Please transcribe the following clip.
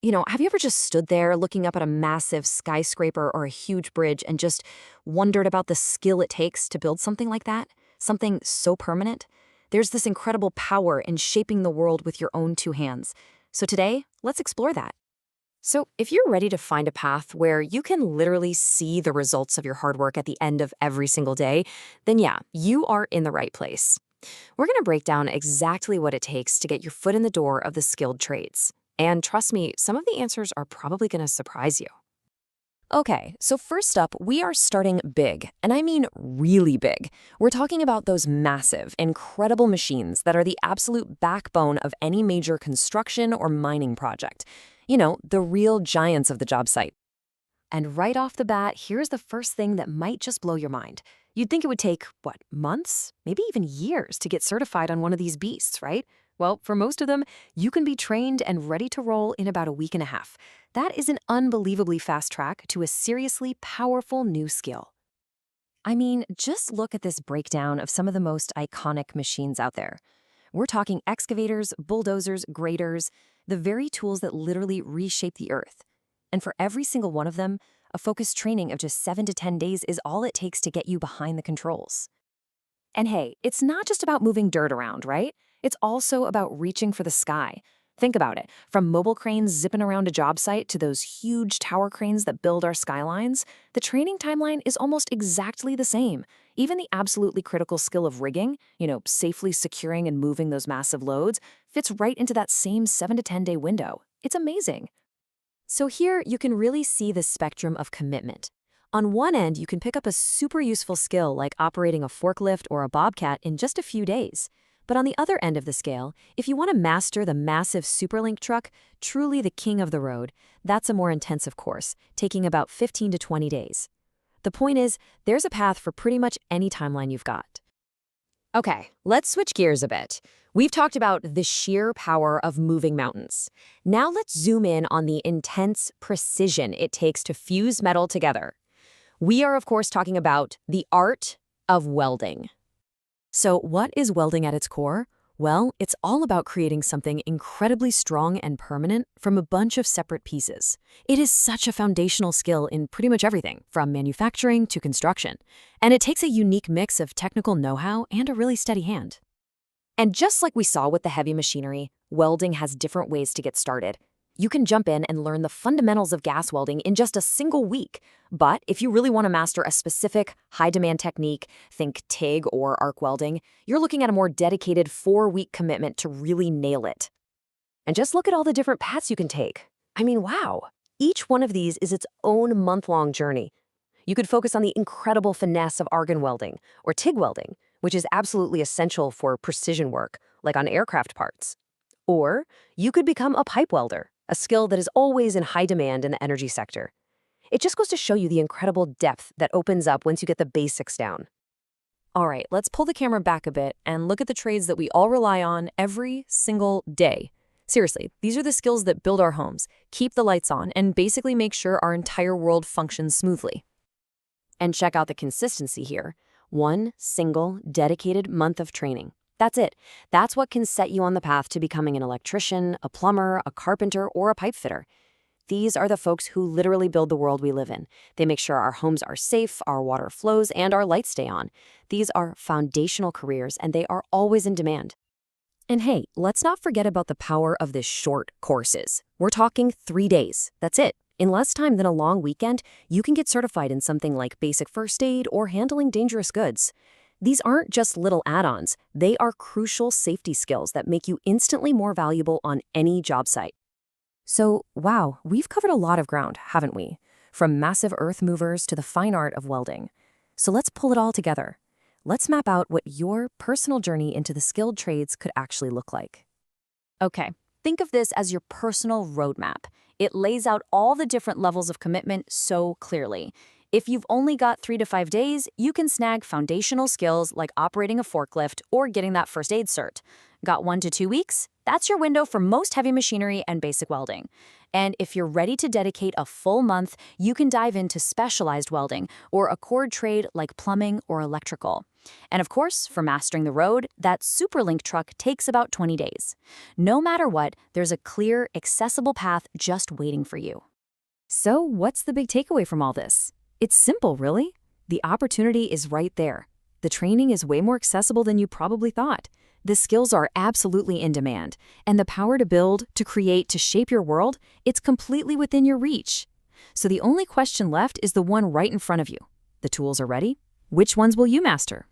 Have you ever just stood there looking up at a massive skyscraper or a huge bridge and just wondered about the skill it takes to build something like that? Something so permanent? There's this incredible power in shaping the world with your own two hands. So today, let's explore that. So, if you're ready to find a path where you can literally see the results of your hard work at the end of every single day, then yeah, you are in the right place. We're going to break down exactly what it takes to get your foot in the door of the skilled trades. And trust me, some of the answers are probably going to surprise you. Okay, so first up, we are starting big, and I mean really big. We're talking about those massive, incredible machines that are the absolute backbone of any major construction or mining project. The real giants of the job site. And right off the bat, here's the first thing that might just blow your mind. You'd think it would take, months? Maybe even years to get certified on one of these beasts, right? Well, for most of them, you can be trained and ready to roll in about a week and a half. That is an unbelievably fast track to a seriously powerful new skill. I mean, just look at this breakdown of some of the most iconic machines out there. We're talking excavators, bulldozers, graders, the very tools that literally reshape the earth. And for every single one of them, a focused training of just 7 to 10 days is all it takes to get you behind the controls. And hey, it's not just about moving dirt around, right? It's also about reaching for the sky. Think about it. From mobile cranes zipping around a job site to those huge tower cranes that build our skylines, the training timeline is almost exactly the same. Even the absolutely critical skill of rigging, safely securing and moving those massive loads, fits right into that same 7 to 10 day window. It's amazing. So here you can really see the spectrum of commitment. On one end, you can pick up a super useful skill like operating a forklift or a bobcat in just a few days. But on the other end of the scale, if you want to master the massive Superlink truck, truly the king of the road, that's a more intensive course, taking about 15 to 20 days. The point is, there's a path for pretty much any timeline you've got. Okay, let's switch gears a bit. We've talked about the sheer power of moving mountains. Now let's zoom in on the intense precision it takes to fuse metal together. We are, of course, talking about the art of welding. So what is welding at its core? Well, it's all about creating something incredibly strong and permanent from a bunch of separate pieces. It is such a foundational skill in pretty much everything, from manufacturing to construction. And it takes a unique mix of technical know-how and a really steady hand. And just like we saw with the heavy machinery, welding has different ways to get started. You can jump in and learn the fundamentals of gas welding in just a single week. But if you really want to master a specific high-demand technique, think TIG or arc welding, you're looking at a more dedicated 4-week commitment to really nail it. And just look at all the different paths you can take. I mean, wow. Each one of these is its own month-long journey. You could focus on the incredible finesse of argon welding or TIG welding, which is absolutely essential for precision work, like on aircraft parts. Or you could become a pipe welder, a skill that is always in high demand in the energy sector. It just goes to show you the incredible depth that opens up once you get the basics down. All right, let's pull the camera back a bit and look at the trades that we all rely on every single day. Seriously, these are the skills that build our homes, keep the lights on, and basically make sure our entire world functions smoothly. And check out the consistency here. One single, dedicated month of training. That's it. That's what can set you on the path to becoming an electrician, a plumber, a carpenter, or a pipe fitter. These are the folks who literally build the world we live in. They make sure our homes are safe, our water flows, and our lights stay on. These are foundational careers, and they are always in demand. And hey, let's not forget about the power of the short courses. We're talking 3 days. That's it. In less time than a long weekend, you can get certified in something like basic first aid or handling dangerous goods. These aren't just little add-ons. They are crucial safety skills that make you instantly more valuable on any job site. So, wow, we've covered a lot of ground, haven't we? From massive earth movers to the fine art of welding. So let's pull it all together. Let's map out what your personal journey into the skilled trades could actually look like. Okay, think of this as your personal roadmap. It lays out all the different levels of commitment so clearly. If you've only got 3 to 5 days, you can snag foundational skills like operating a forklift or getting that first aid cert. Got 1 to 2 weeks? That's your window for most heavy machinery and basic welding. And if you're ready to dedicate a full month, you can dive into specialized welding or a core trade like plumbing or electrical. And of course, for mastering the road, that SuperLink truck takes about 20 days. No matter what, there's a clear, accessible path just waiting for you. So, what's the big takeaway from all this? It's simple, really. The opportunity is right there. The training is way more accessible than you probably thought. The skills are absolutely in demand, and the power to build, to create, to shape your world, it's completely within your reach. So the only question left is the one right in front of you. The tools are ready. Which ones will you master?